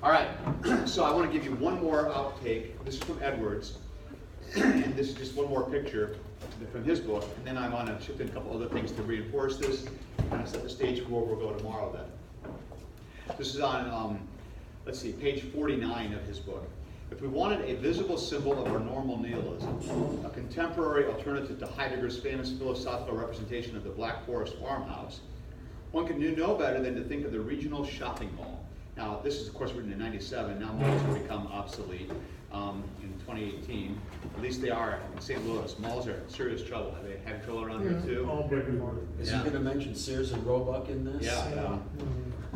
All right, so I want to give you one more outtake. This is from Edwards, and this is just one more picture from his book, and then I want to shift in a couple other things to reinforce this, kind of set the stage for where we'll go tomorrow then. This is on, let's see, page 49 of his book. If we wanted a visible symbol of our normal nihilism, a contemporary alternative to Heidegger's famous philosophical representation of the Black Forest farmhouse, one can do no better than to think of the regional shopping mall. Now, this is, of course, written in '97. Now malls have become obsolete in 2018. At least they are in St. Louis. Malls are in serious trouble. Have they had trouble around here, too? All brick and mortar. Is he going to mention Sears and Roebuck in this? Yeah.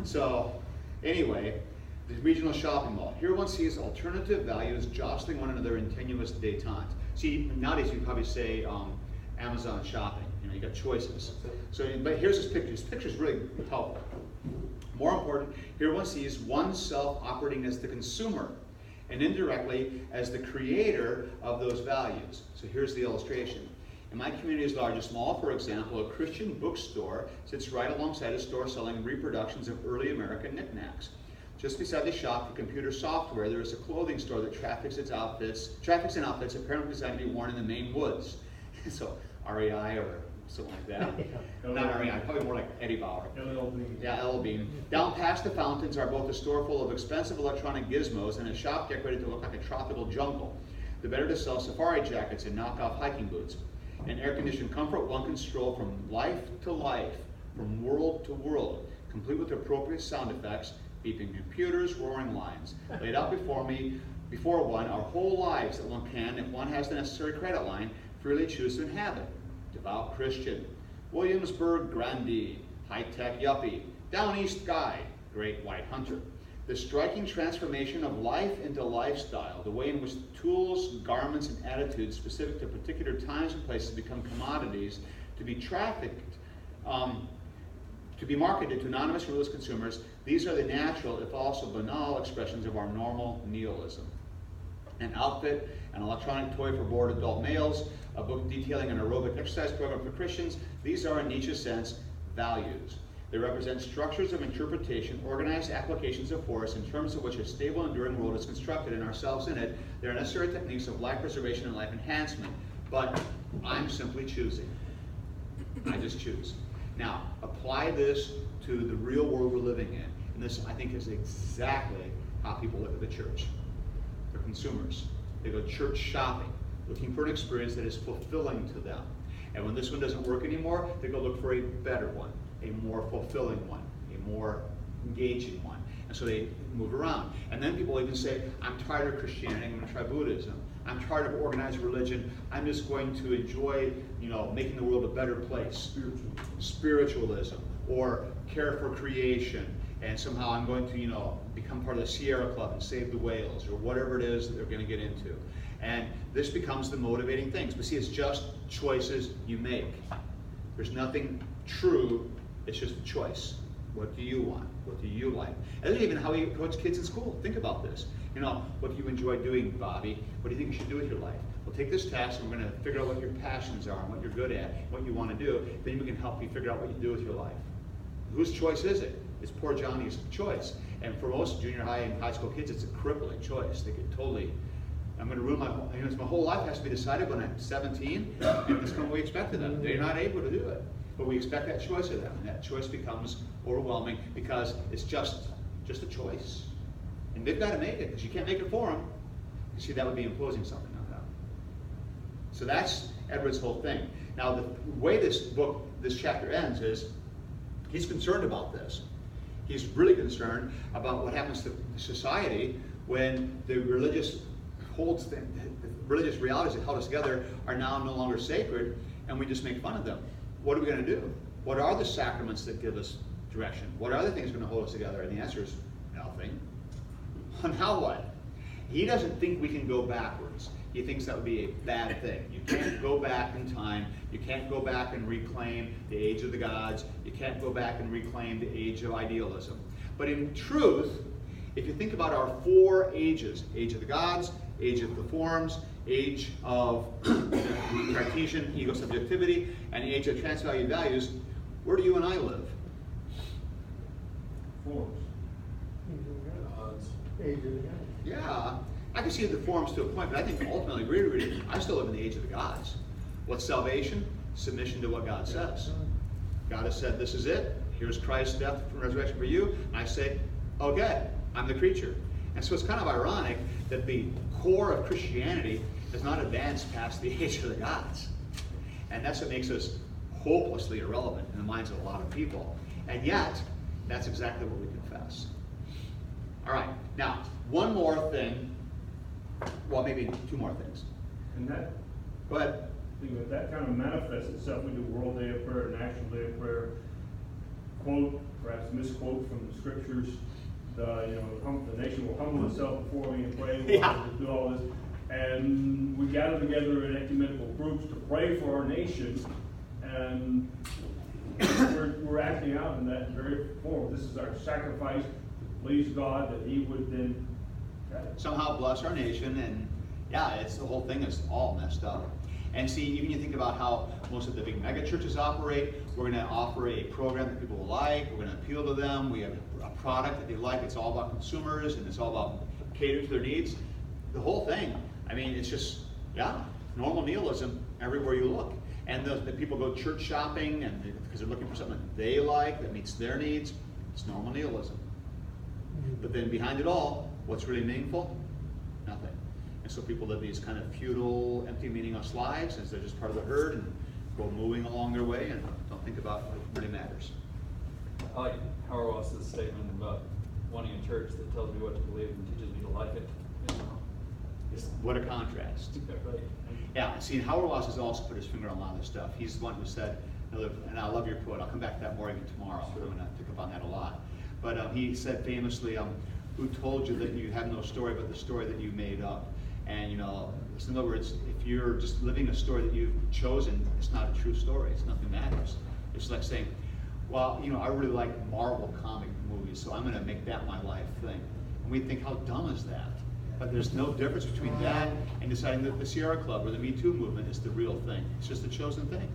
So, anyway, the regional shopping mall. Here one sees alternative values jostling one another in tenuous détente. See, nowadays you probably say Amazon shopping. You know, you got choices. So, but here's this picture. This picture is really helpful. More important, here one sees oneself operating as the consumer and indirectly as the creator of those values. So here's the illustration. In my community's largest mall, for example, a Christian bookstore sits right alongside a store selling reproductions of early American knickknacks. Just beside the shop for computer software, there is a clothing store that traffics in outfits apparently designed to be worn in the Maine woods. So REI or something like that. Not REI, probably more like Eddie Bauer. LL Bean. Yeah, LL Bean. Down past the fountains are both a store full of expensive electronic gizmos and a shop decorated to look like a tropical jungle. The better to sell safari jackets and knockoff hiking boots. In air-conditioned comfort, one can stroll from life to life, from world to world, complete with appropriate sound effects, beeping computers, roaring lines. Laid out before one, our whole lives that one can, if one has the necessary credit line, freely choose to inhabit. Devout Christian, Williamsburg grandee, high-tech yuppie, down east guide, great white hunter. The striking transformation of life into lifestyle, the way in which tools, garments, and attitudes specific to particular times and places become commodities to be trafficked, to be marketed to anonymous ruthless consumers, these are the natural, if also banal, expressions of our normal nihilism. An outfit, an electronic toy for bored adult males, a book detailing an aerobic exercise program for Christians, these are in Nietzsche's sense values. They represent structures of interpretation, organized applications of force in terms of which a stable, enduring world is constructed and ourselves in it. They are necessary techniques of life preservation and life enhancement. But I'm simply choosing. I just choose. Now, apply this to the real world we're living in. And this, I think, is exactly how people look at the church. They're consumers. They go church shopping, looking for an experience that is fulfilling to them. And when this one doesn't work anymore, they go look for a better one, a more fulfilling one, a more engaging one. And so they move around. And then people even say, I'm tired of Christianity, I'm going to try Buddhism. I'm tired of organized religion, I'm just going to enjoy, making the world a better place. Spiritualism, or care for creation. And somehow I'm going to, become part of the Sierra Club and save the whales, or whatever it is that they're going to get into. And this becomes the motivating things. But see, it's just choices you make. There's nothing true, it's just a choice. What do you want? What do you like? And then even how we approach kids in school. Think about this. What do you enjoy doing, Bobby? What do you think you should do with your life? Well, take this test and we're going to figure out what your passions are and what you're good at, what you want to do. Then we can help you figure out what you do with your life. Whose choice is it? It's poor Johnny's choice. And for most junior high and high school kids, it's a crippling choice. They get totally, I'm going to ruin my whole life has to be decided when I'm 17, and it's what we expect of them. They're not able to do it. But we expect that choice of them, and that choice becomes overwhelming because it's just a choice. And they've got to make it, because you can't make it for them. You see, that would be imposing something on them. So that's Edward's whole thing. Now, the way this chapter ends is, he's concerned about this. He's really concerned about what happens to society when the religious realities that held us together are now no longer sacred, and we just make fun of them. What are we going to do? What are the sacraments that give us direction? What are the things going to hold us together? And the answer is nothing. Now what? He doesn't think we can go backwards. He thinks that would be a bad thing. You can't go back in time. You can't go back and reclaim the age of the gods. You can't go back and reclaim the age of idealism. But in truth, if you think about our four ages, age of the gods, age of the forms, age of Cartesian ego subjectivity, and age of transvalued values, where do you and I live? forms? Age of the gods. Yeah, I can see the forms to a point, but I think ultimately, really, I still live in the age of the gods. What's salvation? Submission to what God says. God has said, this is it. Here's Christ's death and resurrection for you. And I say, okay, I'm the creature. And so it's kind of ironic that the core of Christianity has not advanced past the age of the gods. And that's what makes us hopelessly irrelevant in the minds of a lot of people. And yet, that's exactly what we confess. All right, now, one more thing. Well, maybe two more things. And that, Go ahead. that kind of manifests itself. We do World Day of Prayer, National Day of Prayer, quote, perhaps misquote from the scriptures. The nation will humble itself before me and pray. We'll do all this. And we gather together in ecumenical groups to pray for our nation. And we're acting out in that very form. This is our sacrifice to please God, that He would then somehow bless our nation, and yeah, it's the whole thing is all messed up. And see, even you think about how most of the big mega churches operate. We're going to offer a program that people will like. We're going to appeal to them. We have a product that they like. It's all about consumers, and it's all about catering to their needs. The whole thing, I mean, it's just, yeah, normal nihilism everywhere you look. And the people go church shopping and because they're looking for something that they like, that meets their needs. It's normal nihilism. But then behind it all, what's really meaningful? Nothing. And so people live these kind of futile, empty, meaningless lives as they're just part of the herd and go moving along their way and don't think about what really matters. I like Hauerwas's statement about wanting a church that tells me what to believe and teaches me to like it. What a contrast. Right. Yeah, see, Hauerwas has also put his finger on a lot of this stuff. He's the one who said, and I love your quote, I'll come back to that more even tomorrow, so I'm going to pick up on that a lot. But he said famously, who told you that you have no story but the story that you made up? And in other words, if you're just living a story that you've chosen, it's not a true story. It's nothing matters. It's like saying, well, I really like Marvel comic movies, so I'm going to make that my life thing. And we think, how dumb is that? But there's no difference between that and deciding that the Sierra Club or the Me Too movement is the real thing. It's just a chosen thing.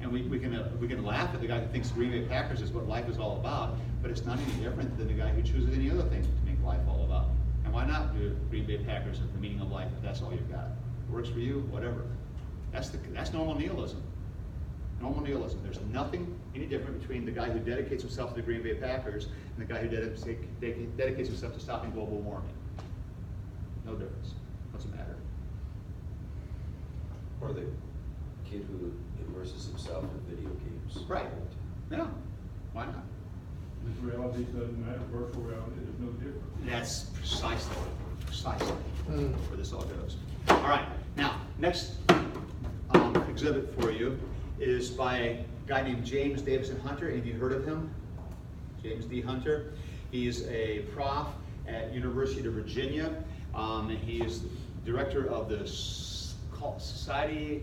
And we can laugh at the guy who thinks Green Bay Packers is what life is all about, but it's not any different than the guy who chooses any other thing to make life all about. And why not do Green Bay Packers as the meaning of life if that's all you've got? Works for you, whatever. That's normal nihilism. Normal nihilism. There's nothing any different between the guy who dedicates himself to the Green Bay Packers and the guy who dedicates himself to stopping global warming. No difference. Doesn't matter. Or the kid who immerses himself in video games. Right. Yeah. Why not? this reality doesn't matter. Virtual reality is no different. That's precisely where this all goes. All right. Now, next exhibit for you is by a guy named James Davison Hunter. Have you heard of him? James D. Hunter. He's a prof at University of Virginia. He is director of the Society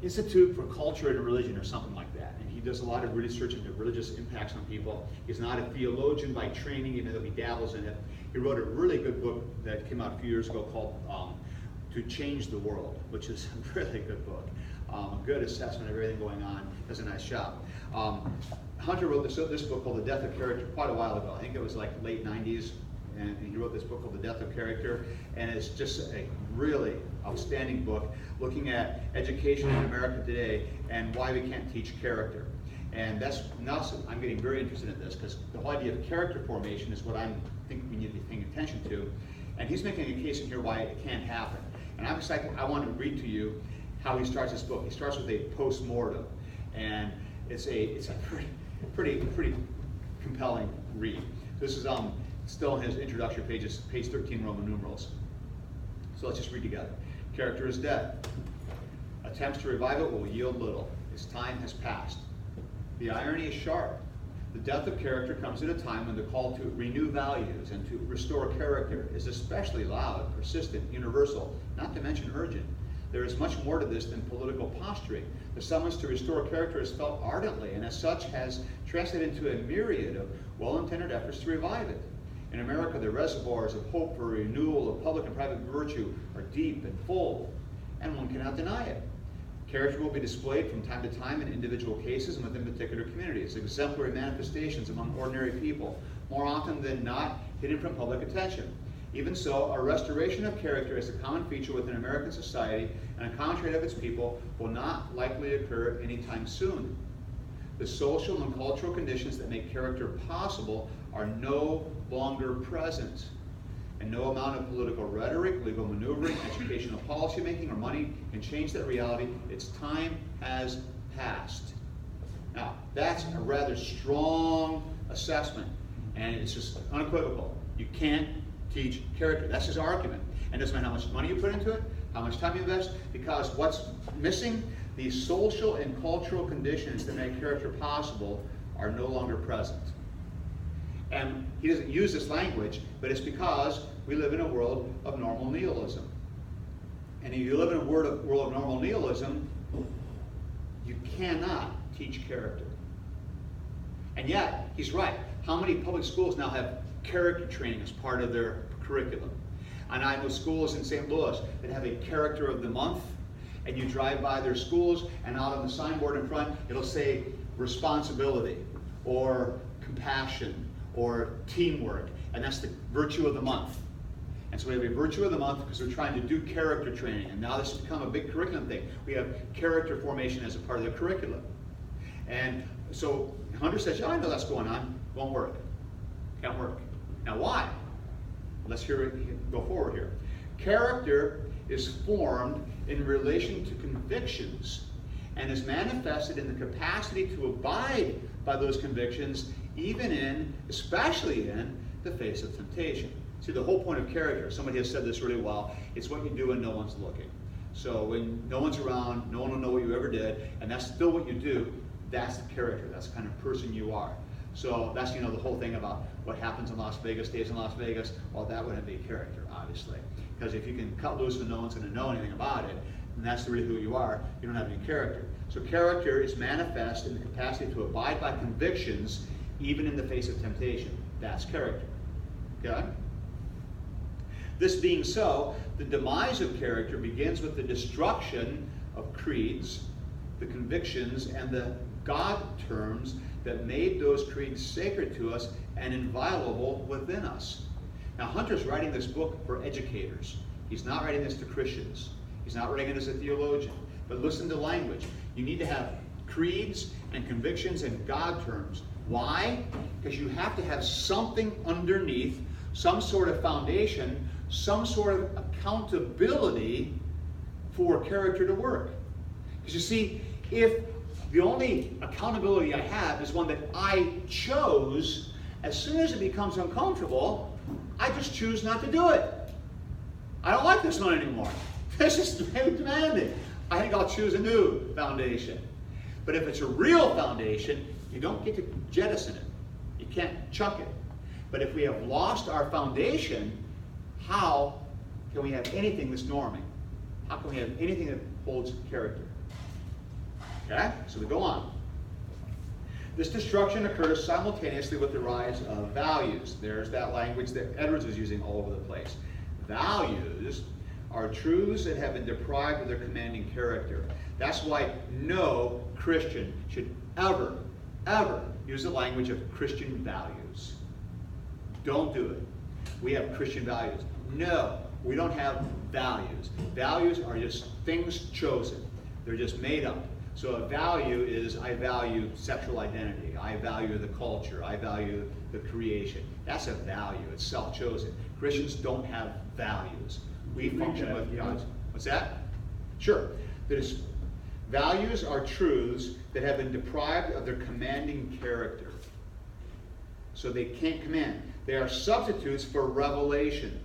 Institute for Culture and Religion or something like that. And he does a lot of research into religious impacts on people. He's not a theologian by training, even though he dabbles in it. He wrote a really good book that came out a few years ago called To Change the World, which is a really good book. A good assessment of everything going on. Does a nice job. Hunter wrote this book called The Death of Character quite a while ago. I think it was like late 90s. And he wrote this book called The Death of Character, and it's just a really outstanding book looking at education in America today and why we can't teach character. And that's now I'm getting very interested in this because the whole idea of character formation is what I think we need to be paying attention to. And he's making a case in here why it can't happen. And I'm excited. I want to read to you how he starts this book. He starts with a post-mortem, and it's a pretty compelling read. This is still in his introductory pages, page 13, Roman numerals. So let's just read together. Character is dead. Attempts to revive it will yield little. Its time has passed. The irony is sharp. The death of character comes at a time when the call to renew values and to restore character is especially loud, persistent, universal, not to mention urgent. There is much more to this than political posturing. The summons to restore character is felt ardently, and as such has translated into a myriad of well-intended efforts to revive it. In America, the reservoirs of hope for renewal of public and private virtue are deep and full, and one cannot deny it. Character will be displayed from time to time in individual cases and within particular communities. Exemplary manifestations among ordinary people, more often than not hidden from public attention. Even so, a restoration of character as a common feature within American society and a common trait of its people will not likely occur anytime soon. The social and cultural conditions that make character possible are no longer present. And no amount of political rhetoric, legal maneuvering, educational policymaking, or money can change that reality. Its time has passed. Now, that's a rather strong assessment, and it's just unequivocal. You can't teach character. That's his argument. And it doesn't matter how much money you put into it, how much time you invest, because what's missing, these social and cultural conditions that make character possible are no longer present. And he doesn't use this language, but it's because we live in a world of normal nihilism. And if you live in a world of normal nihilism, you cannot teach character. And yet, he's right. How many public schools now have character training as part of their curriculum? And I know schools in St. Louis that have a character of the month, and you drive by their schools, and out on the signboard in front, it'll say responsibility, or compassion, or teamwork, and that's the virtue of the month. And so we have a virtue of the month because we're trying to do character training, and now this has become a big curriculum thing. We have character formation as a part of the curriculum. And so Hunter says, yeah, I know that's going on. Won't work. Can't work. Now why? Let's hear it go forward here. Character is formed in relation to convictions and is manifested in the capacity to abide by those convictions, even in, especially in, the face of temptation. See, the whole point of character, somebody has said this really well, it's what you do when no one's looking. So when no one's around, no one will know what you ever did, and that's still what you do, that's the character, that's the kind of person you are. So that's, the whole thing about what happens in Las Vegas stays in Las Vegas. Well, that wouldn't be character, obviously. Because if you can cut loose and no one's going to know anything about it, and that's really who you are, you don't have any character. So character is manifest in the capacity to abide by convictions, even in the face of temptation. That's character. Okay? This being so, the demise of character begins with the destruction of creeds, the convictions, and the God terms that made those creeds sacred to us and inviolable within us. Now, Hunter's writing this book for educators. He's not writing this to Christians. He's not writing it as a theologian. But listen to language. You need to have creeds and convictions and God terms. Why? Because you have to have something underneath, some sort of foundation, some sort of accountability for character to work. Because you see, if the only accountability I have is one that I chose, as soon as it becomes uncomfortable, I just choose not to do it. I don't like this one anymore. This is demanding. I think I'll choose a new foundation. But if it's a real foundation, you don't get to jettison it. You can't chuck it. But if we have lost our foundation, how can we have anything that's norming? How can we have anything that holds character? Okay, so we go on. This destruction occurs simultaneously with the rise of values. There's that language that Edwards is using all over the place. Values are truths that have been deprived of their commanding character. That's why no Christian should ever, ever use the language of Christian values. Don't do it. We have Christian values. No, we don't have values. Values are just things chosen. They're just made up. So a value is, I value sexual identity. I value the culture. I value the creation. That's a value. It's self-chosen. Christians don't have values. We function with God's. What's that? Sure. Values are truths that have been deprived of their commanding character. So they can't command. They are substitutes for revelation.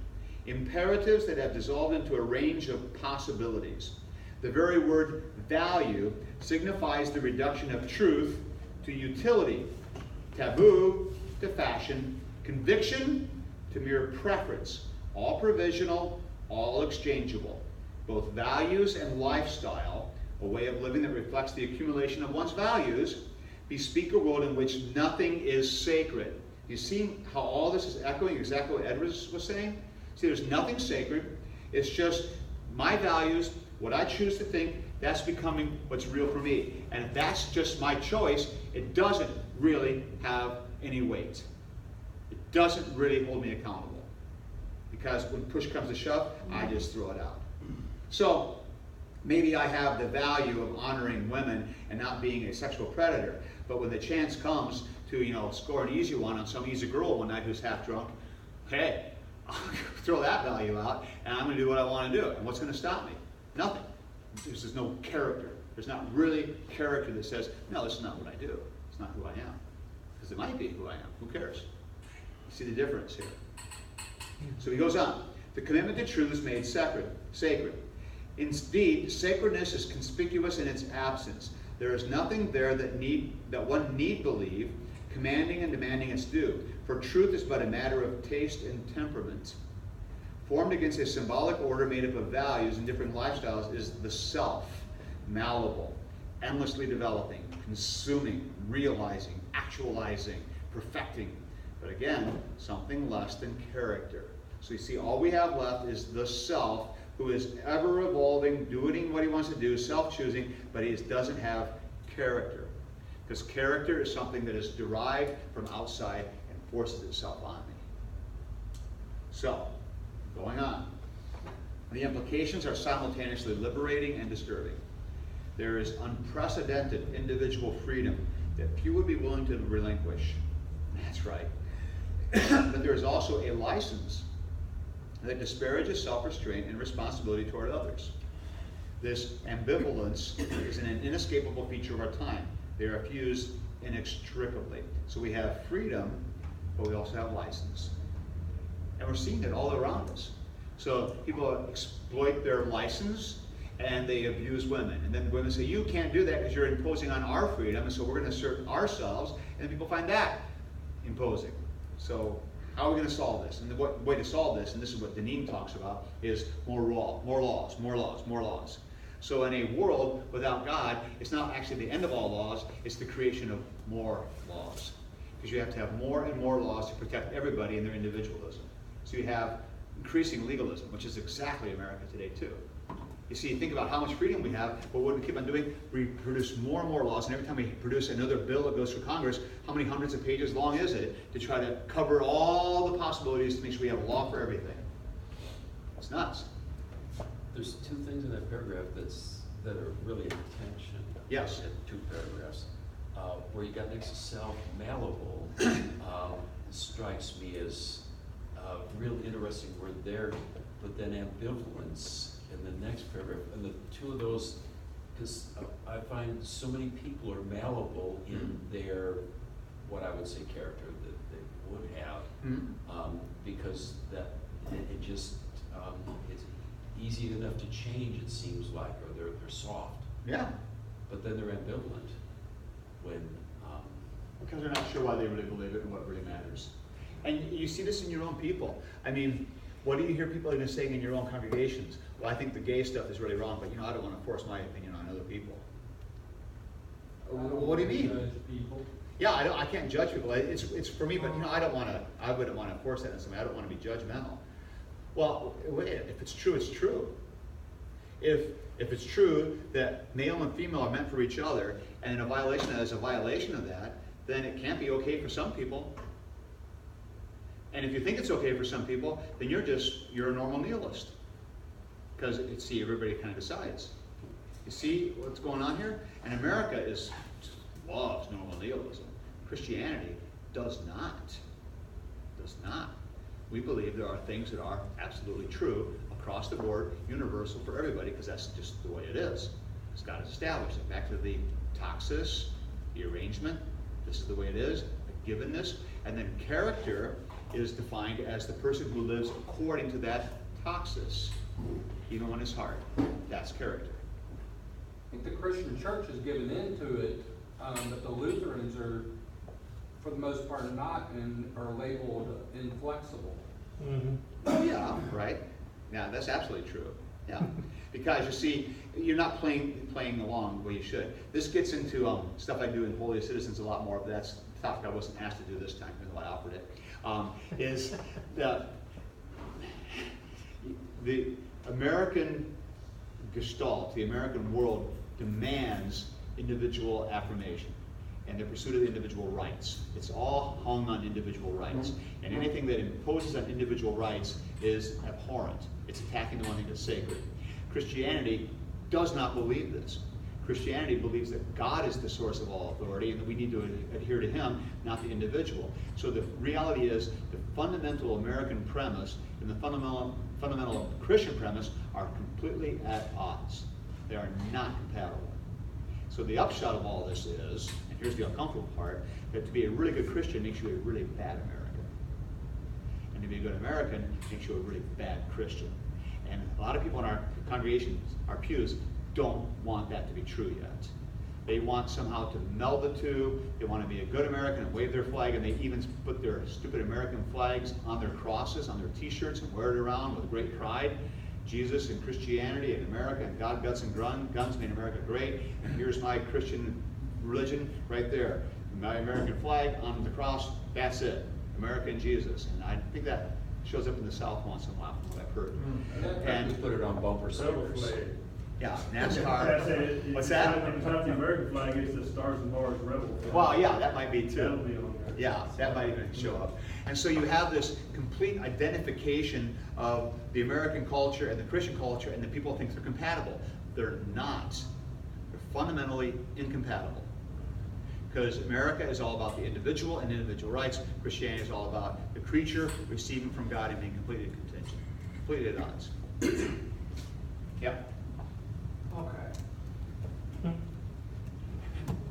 Imperatives that have dissolved into a range of possibilities. The very word value signifies the reduction of truth to utility, taboo to fashion, conviction to mere preference, all provisional, all exchangeable. Both values and lifestyle, a way of living that reflects the accumulation of one's values, bespeak a world in which nothing is sacred. You see how all this is echoing exactly what Edwards was saying? See, there's nothing sacred. It's just my values, what I choose to think, That's becoming what's real for me. And if that's just my choice, it doesn't really have any weight. It doesn't really hold me accountable. Because when push comes to shove, I just throw it out. So maybe I have the value of honoring women and not being a sexual predator. But when the chance comes to, score an easy one on some easy girl one night who's half drunk, hey, I'll throw that value out and I'm going to do what I want to do. And what's going to stop me? Nothing. There's no character. There's not really character that says, no, this is not what I do. It's not who I am. Because it might be who I am. Who cares? You see the difference here. So he goes on. The commitment to truth is made sacred. Indeed, sacredness is conspicuous in its absence. There is nothing there that one need believe, commanding and demanding its due. For truth is but a matter of taste and temperament. Formed against a symbolic order made up of values and different lifestyles is the self, malleable, endlessly developing, consuming, realizing, actualizing, perfecting. But again, something less than character. So you see, all we have left is the self, who is ever evolving, doing what he wants to do, self-choosing, but he doesn't have character. Because character is something that is derived from outside and forces itself on me. So, going on. The implications are simultaneously liberating and disturbing. There is unprecedented individual freedom that few would be willing to relinquish. That's right. But there is also a license that disparages self-restraint and responsibility toward others. This ambivalence is an inescapable feature of our time. They are fused inextricably. So we have freedom, but we also have license. And we're seeing it all around us. So people exploit their license and they abuse women. And then women say, you can't do that because you're imposing on our freedom, and so we're going to assert ourselves, and people find that imposing. So how are we going to solve this? And the way to solve this, and this is what Deneen talks about, is more laws. So in a world without God, it's not actually the end of all laws, it's the creation of more laws. Because you have to have more and more laws to protect everybody in their individualism. So you have increasing legalism, which is exactly America today too. You see, think about how much freedom we have, but what we keep on doing, we produce more and more laws, and every time we produce another bill that goes through Congress, how many hundreds of pages long is it to try to cover all the possibilities to make sure we have a law for everything? It's nuts. There's two things in that paragraph that are really in tension. Yes. Two paragraphs. Where you got next to self, malleable, strikes me as real interesting word there, but then ambivalence in the next paragraph. And the two of those, because I find so many people are malleable in their, what I would say, character that they would have, because that it just, it's easy enough to change, it seems like, or they're soft. Yeah. But then they're ambivalent when because they're not sure why they really believe it and what really matters. And you see this in your own people. I mean, what do you hear people even saying in your own congregations? Well, I think the gay stuff is really wrong, but I don't want to force my opinion on other people. What do you mean? Judge people. Yeah, I can't judge people. It's for me, but I wouldn't want to force that on somebody. I don't want to be judgmental. Well, wait, if it's true, it's true. If it's true that male and female are meant for each other, and a violation is a violation of that, then it can't be okay for some people. And if you think it's okay for some people, then you're a normal nihilist. Because everybody kind of decides. You see what's going on here? And America loves normal nihilism. Christianity does not. Does not. We believe there are things that are absolutely true across the board, universal for everybody, because that's just the way it is. It's got to establish it. Back to the taxis, the arrangement. This is the way it is, the givenness. And then character is defined as the person who lives according to that taxis, even when it's hard. That's character. I think the Christian church has given into it, but the Lutherans are, for the most part, not and are labeled inflexible. Mm-hmm. Oh yeah, right. Yeah, that's absolutely true. Yeah, because you see, you're not playing along the way you should. This gets into stuff I do in Holy Citizens a lot more, but that's a topic I wasn't asked to do this time, even though I offered it. Is the American gestalt, the American world, demands individual affirmation and the pursuit of individual rights. It's all hung on individual rights. And anything that imposes on individual rights is abhorrent. It's attacking the one thing that's sacred. Christianity does not believe this. Christianity believes that God is the source of all authority and that we need to adhere to Him, not the individual. So the reality is the fundamental American premise and the fundamental Christian premise are completely at odds. They are not compatible. So the upshot of all this is, and here's the uncomfortable part, that to be a really good Christian makes you a really bad American. And to be a good American makes you a really bad Christian. And a lot of people in our congregations, our pews, don't want that to be true yet. They want somehow to meld the two. They want to be a good American and wave their flag, and they even put their stupid American flags on their crosses, on their t-shirts, and wear it around with great pride. Jesus and Christianity and America and God, guts, and guns made America great. And here's my Christian religion right there. My American flag on the cross, that's it. America and Jesus. And I think that shows up in the South once in a while, from what I've heard. And we put it on bumper stickers. Yeah, That's NASCAR. it. What's that? It's not the American flag, it's the Stars and Bars Rebel flag. Well, yeah, that might be That'll too. be on there. Yeah, that might even show up. And so you have this complete identification of the American culture and the Christian culture, and the people think they're compatible. They're not. They're fundamentally incompatible. Because America is all about the individual and individual rights. Christianity is all about the creature receiving from God and being completely contingent. Completely at odds. Yep. Okay.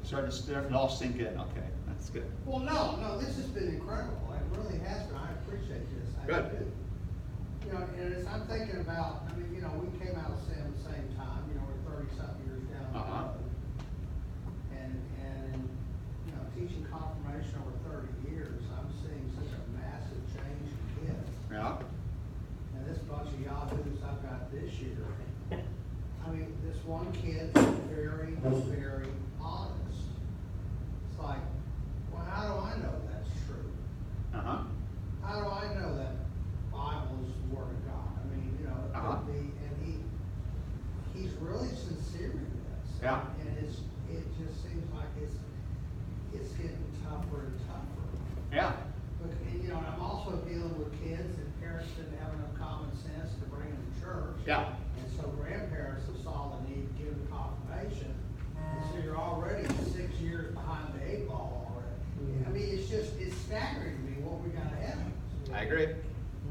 Starting to all sink in. Okay, that's good. Well, no, this has been incredible. It really has been. I appreciate this. I Good. do. You know, and as I'm thinking about, I mean, you know, we came out of Sam at the same time. You know, we're 30-something years down the Uh-huh. road. And you know, teaching confirmation over 30 years, I'm seeing such a massive change in kids. Yeah. And this bunch of yahoos I've got this year, I mean, this one kid is very, very honest. It's like, well, how do I know that's true? Uh-huh. How do I know that Bible is the Word of God? I mean, you know, it Uh-huh. could be, and he's really sincere in this. Yeah. And it just seems like it's getting tougher and tougher. Yeah. But, and, you know, and I'm also dealing with kids and parents didn't have enough common sense to bring them to church. Yeah. And so grandparents have saw the need to give them confirmation. And so you're already 6 years behind the 8 ball already. I mean, it's staggering to me what we got ahead of us. I agree.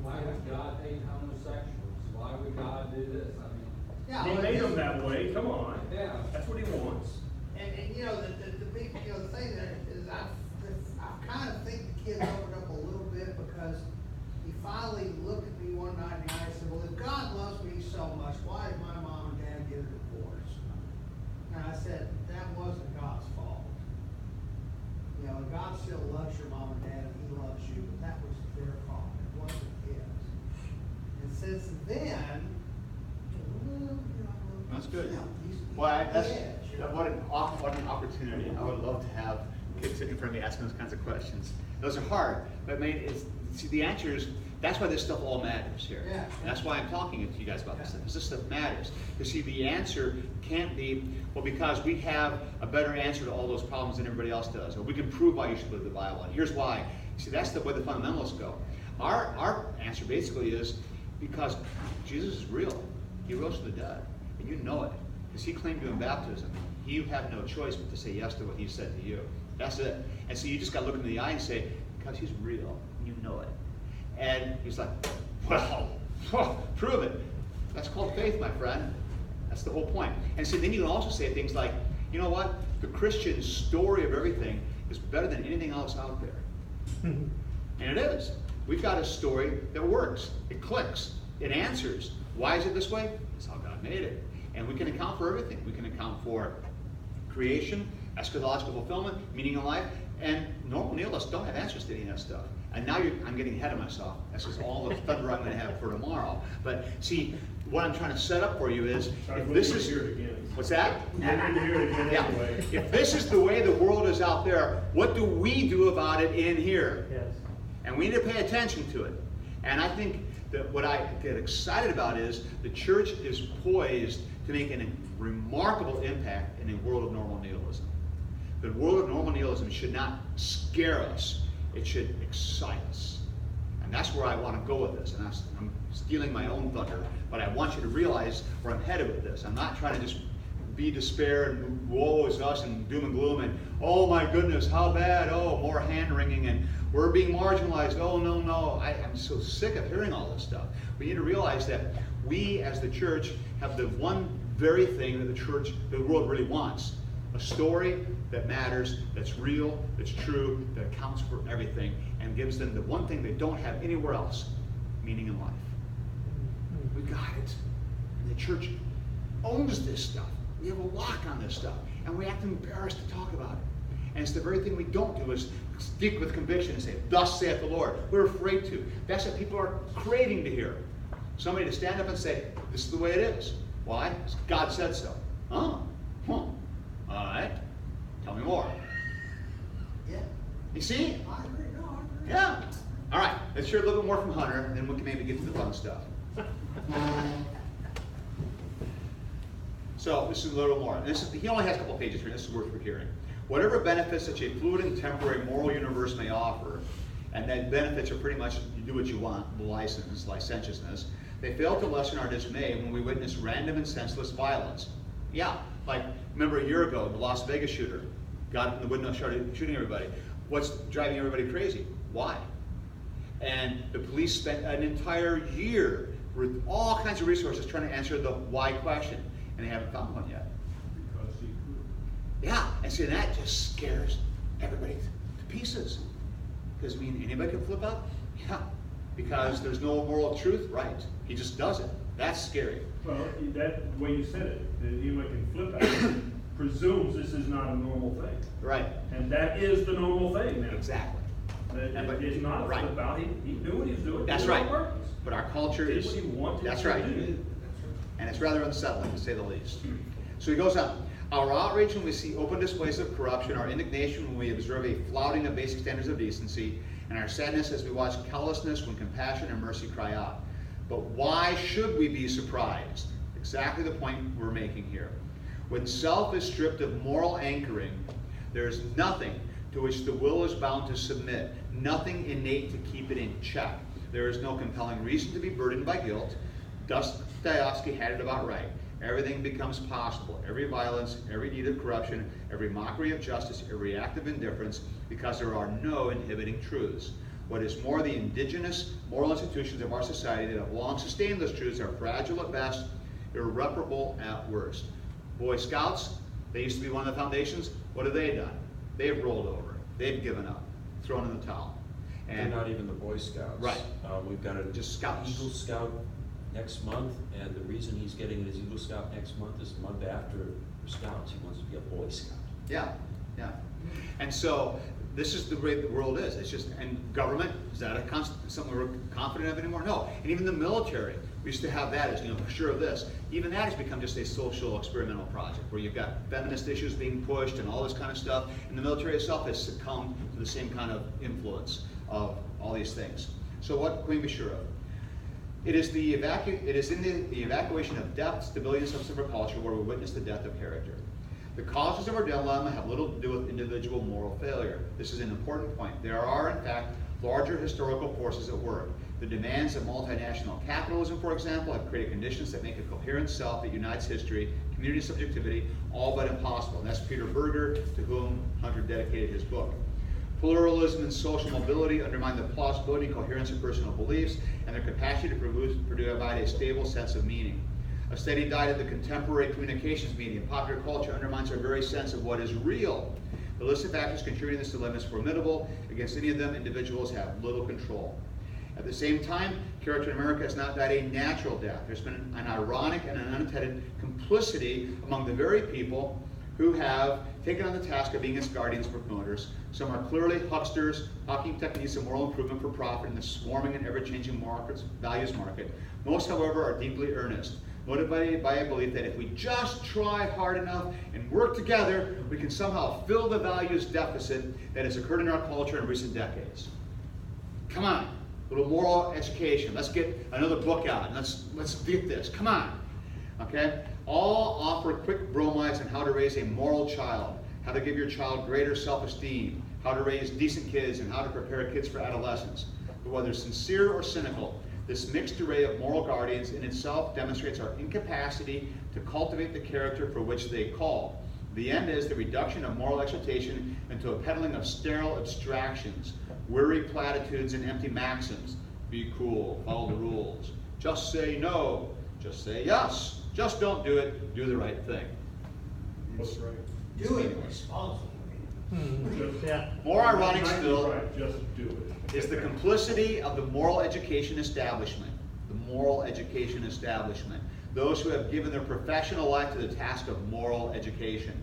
Why would God hate homosexuals? Why would God do this? I mean, Yeah, He well, made it's- them that way, come on. yeah. That's what He wants. And you know, the big, you know, the thing that is, I kind of think the kid opened up a little bit because he finally looked at me one night and I said, well, if God loves me so much, why did my mom and dad get a divorce? And I said, that wasn't God's fault. You know, God still loves your mom and dad and He loves you, but that was their fault. It wasn't His. And since then, well, you know, That's good. you know, he's Well, on the that's, edge, you know. what an opportunity. I would love to have kids sitting in front of me asking those kinds of questions. Those are hard, but I mean, see, the answer is, that's why this stuff all matters here. Yeah. And that's why I'm talking to you guys about this stuff, because this stuff matters. You see, the answer can't be, well, because we have a better answer to all those problems than everybody else does, or we can prove why you should believe the Bible, and here's why. See, that's the way the fundamentalists go. Our answer basically is, because Jesus is real. He rose from the dead, and you know it. Because He claimed to in baptism, you have no choice but to say yes to what He said to you. That's it. And so you just got to look him in the eye and say, because He's real, you know it. And He's like, well, prove it. That's called faith, my friend. That's the whole point. And so then you can also say things like, you know what? The Christian story of everything is better than anything else out there. And it is. We've got a story that works. It clicks. It answers. Why is it this way? It's how God made it. And we can account for everything. We can account for creation, eschatological fulfillment, meaning of life, and normal nihilists don't have answers to any of that stuff. And now I'm getting ahead of myself. This is all the thunder I'm going to have for tomorrow. But see, what I'm trying to set up for you is, if this is, Hear it again. what's that? We're going to hear it again Yeah. anyway. If this is the way the world is out there, what do we do about it in here? Yes. And we need to pay attention to it. And I think that what I get excited about is the church is poised to make a remarkable impact in a world of normal nihilism. The world of normal nihilism should not scare us, it should excite us. And that's where I want to go with this. And I'm stealing my own thunder, but I want you to realize where I'm headed with this. I'm not trying to just be despair and woe is us and doom and gloom and oh my goodness, how bad, oh, more hand wringing and we're being marginalized, oh no, no. I'm so sick of hearing all this stuff. We need to realize that we as the church have the one very thing that the world really wants. A story that matters, that's real, that's true, that accounts for everything, and gives them the one thing they don't have anywhere else, meaning in life. We got it. And the church owns this stuff. We have a lock on this stuff, and we act embarrassed to talk about it. And it's the very thing we don't do is speak with conviction and say, thus saith the Lord. We're afraid to. That's what people are craving to hear. Somebody to stand up and say, this is the way it is. Why? Because God said so. Huh? Huh. All right. Tell me more. Yeah, You see? I agree, no, I agree. Yeah. All right. Let's hear a little bit more from Hunter, and then we can maybe get to the fun stuff. So this is a little more. He only has a couple pages here. This is worth hearing. Whatever benefits such a fluid and temporary moral universe may offer, and that benefits are pretty much you do what you want, licentiousness, they fail to lessen our dismay when we witness random and senseless violence. Yeah, like remember a year ago, the Las Vegas shooter got in the window and started shooting everybody. What's driving everybody crazy? Why? And the police spent an entire year with all kinds of resources trying to answer the why question, and they haven't found one yet. Because he could. Yeah, and see, that just scares everybody to pieces. Because, I mean, anybody can flip out? Yeah. Because there's no moral truth? Right. He just does it. That's scary. Well, that way you said it, that anybody can flip out, presumes this is not a normal thing. Right. And that is the normal thing now. Exactly. It's not a Right. flip out, he knew what he was doing. That's He did it right. on purpose. But our culture Did is... what he wanted That's to right. do. And it's rather unsettling, to say the least. So he goes on. Our outrage when we see open displays of corruption, our indignation when we observe a flouting of basic standards of decency, and our sadness as we watch callousness when compassion and mercy cry out. But why should we be surprised? Exactly the point we're making here. When self is stripped of moral anchoring, there is nothing to which the will is bound to submit, nothing innate to keep it in check. There is no compelling reason to be burdened by guilt. Dostoevsky had it about right. Everything becomes possible. Every violence, every need of corruption, every mockery of justice, every act of indifference, because there are no inhibiting truths. What is more, the indigenous moral institutions of our society that have long sustained those truths are fragile at best, irreparable at worst. Boy Scouts, they used to be one of the foundations. What have they done? They've rolled over. They've given up, thrown in the towel. They're not even the Boy Scouts. Right. We've got a Just Scouts. Eagle Scout next month, and the reason he's getting his Eagle Scout next month is the month after the Scouts. He wants to be a Boy Scout. Yeah, yeah. And so this is the way the world is. It's just, and government, is that something we're confident of anymore? No. And even the military, we used to have that as, for sure of this. Even that has become just a social experimental project where you've got feminist issues being pushed and all this kind of stuff. And the military itself has succumbed to the same kind of influence of all these things. So what can we be sure of? It is in the evacuation of depth, stability, and substance of our culture where we witness the death of character. The causes of our dilemma have little to do with individual moral failure. This is an important point. There are, in fact, larger historical forces at work. The demands of multinational capitalism, for example, have created conditions that make a coherent self that unites history, community subjectivity, all but impossible. And that's Peter Berger, to whom Hunter dedicated his book. Pluralism and social mobility undermine the plausibility and coherence of personal beliefs and their capacity to provide a stable sense of meaning. A steady diet of the contemporary communications medium, popular culture, undermines our very sense of what is real. The list of factors contributing to this dilemma is formidable. Against any of them, individuals have little control. At the same time, character in America has not died a natural death. There's been an ironic and an unintended complicity among the very people who have taken on the task of being its guardians and promoters. Some are clearly hucksters, hawking techniques of moral improvement for profit in the swarming and ever-changing values market. Most, however, are deeply earnest, motivated by a belief that if we just try hard enough and work together, we can somehow fill the values deficit that has occurred in our culture in recent decades. Come on, a little moral education. Let's get another book out and let's get this. Come on. Okay? All offer quick bromides on how to raise a moral child, how to give your child greater self-esteem, how to raise decent kids, and how to prepare kids for adolescence. But whether sincere or cynical, this mixed array of moral guardians in itself demonstrates our incapacity to cultivate the character for which they call. The end is the reduction of moral exaltation into a peddling of sterile abstractions, weary platitudes and empty maxims. Be cool, follow the rules. Just say no, just say yes. Just don't do it, do the right thing. What's right? Do it responsibly. Yeah. More ironic Not still right, just do it. is the complicity of the moral education establishment. The moral education establishment. Those who have given their professional life to the task of moral education.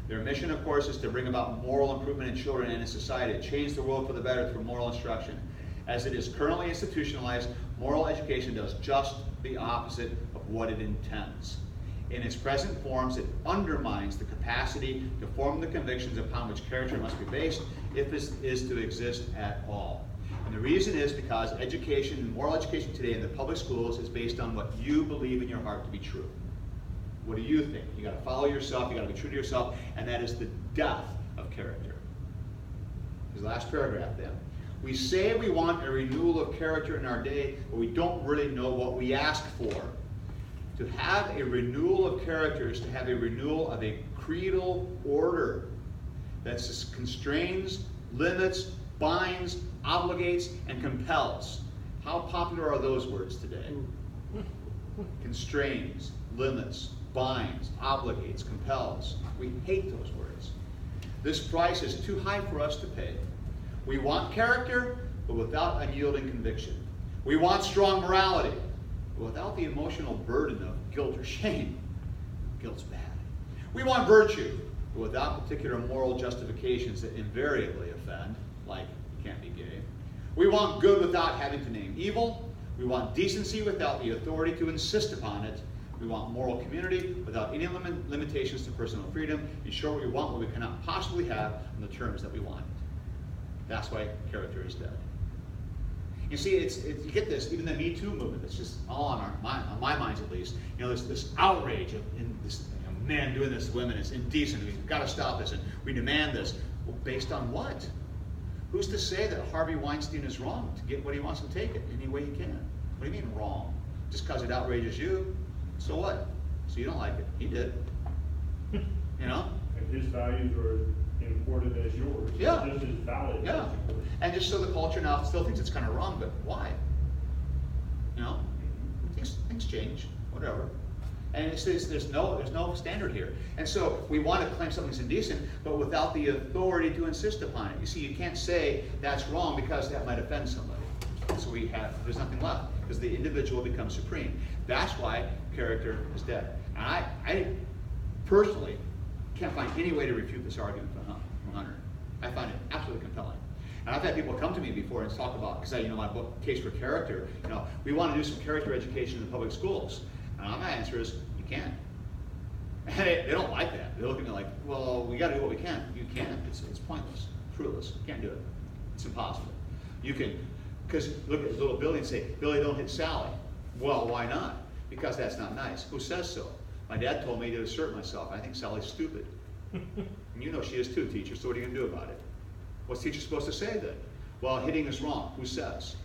Their mission, of course, is to bring about moral improvement in children and in society, to change the world for the better through moral instruction. As it is currently institutionalized, moral education does just the opposite of what it intends. In its present forms, it undermines the capacity to form the convictions upon which character must be based if this is to exist at all. And the reason is because education, moral education today in the public schools is based on what you believe in your heart to be true. What do you think? You got to follow yourself, you got to be true to yourself, and that is the death of character. Here's the last paragraph then. We say we want a renewal of character in our day, but we don't really know what we ask for. To have a renewal of character is to have a renewal of a creedal order that constrains, limits, binds, obligates, and compels. How popular are those words today? Constrains, limits, binds, obligates, compels. We hate those words. This price is too high for us to pay. We want character, but without unyielding conviction. We want strong morality, but without the emotional burden of guilt or shame. Guilt's bad. We want virtue, but without particular moral justifications that invariably offend, like you can't be gay. We want good without having to name evil. We want decency without the authority to insist upon it. We want moral community without any limitations to personal freedom. In short, we want what we cannot possibly have on the terms that we want. That's why character is dead. You see, you get this, even the Me Too movement, that's just all on my minds at least. You know, this outrage of this man doing this to women is indecent. We've got to stop this, and we demand this. Well, based on what? Who's to say that Harvey Weinstein is wrong to get what he wants and take it any way he can? What do you mean wrong? Just because it outrages you? So what? So you don't like it. He did. You know? And his values are important as yours. Yeah. Just as valid Yeah. as yours. And just so the culture now still thinks it's kind of wrong, but why? You know? Things change. Whatever. And it says there's no standard here. And so we want to claim something's indecent, but without the authority to insist upon it. You see, you can't say that's wrong because that might offend somebody. So there's nothing left, because the individual becomes supreme. That's why character is dead. And I personally can't find any way to refute this argument from Hunter. I find it absolutely compelling. And I've had people come to me before and talk about, because my book, Case for Character, we want to do some character education in the public schools. And my answer is, you can't. And they don't like that. They look at me like, well, we got to do what we can. You can't. It's pointless, fruitless. You can't do it. It's impossible. You can, because look at little Billy and say, Billy, don't hit Sally. Well, why not? Because that's not nice. Who says so? My dad told me to assert myself. I think Sally's stupid. And you know she is too, teacher, so what are you going to do about it? What's teacher supposed to say then? Well, hitting is wrong. Who says?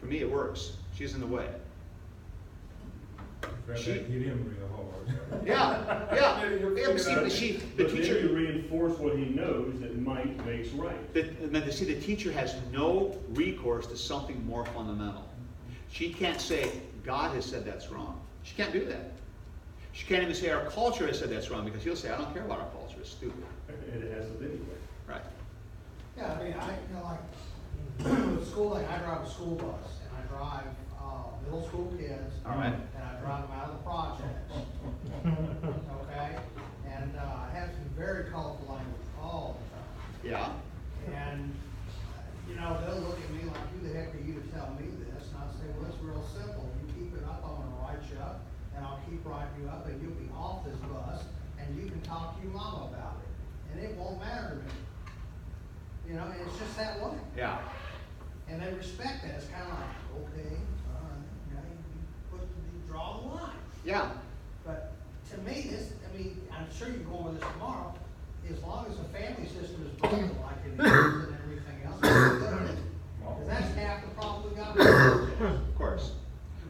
For me, it works. She's in the way. Hit him real hard. Yeah. But see, the But teacher. then you reinforce what he knows that might makes right. The teacher has no recourse to something more fundamental. She can't say, God has said that's wrong. She can't do that. She can't even say our culture has said that's wrong, because he'll say, I don't care about our culture, it's stupid. And it has it anyway. Right. Yeah, I mean, like, with schooling, I drive a school bus, and I drive, middle school kids. All right. And I drive them out of the projects. Okay? And, I have some very colorful language all the time. Yeah. And, they'll look at me like, who the heck are you to tell me this? And I'll say, well, it's real simple. You keep it up, I'm gonna write you up, and I'll keep writing you up, and you'll be off this bus, and you can talk to your mama about it. And it won't matter to me. And it's just that way. Yeah. And they respect that. It's kind of like, okay, all right, you draw the line. Yeah. But to me, this, I mean, I'm sure you can go over this tomorrow, as long as the family system is broken like it is and everything else, because that's half the problem we got. Of course.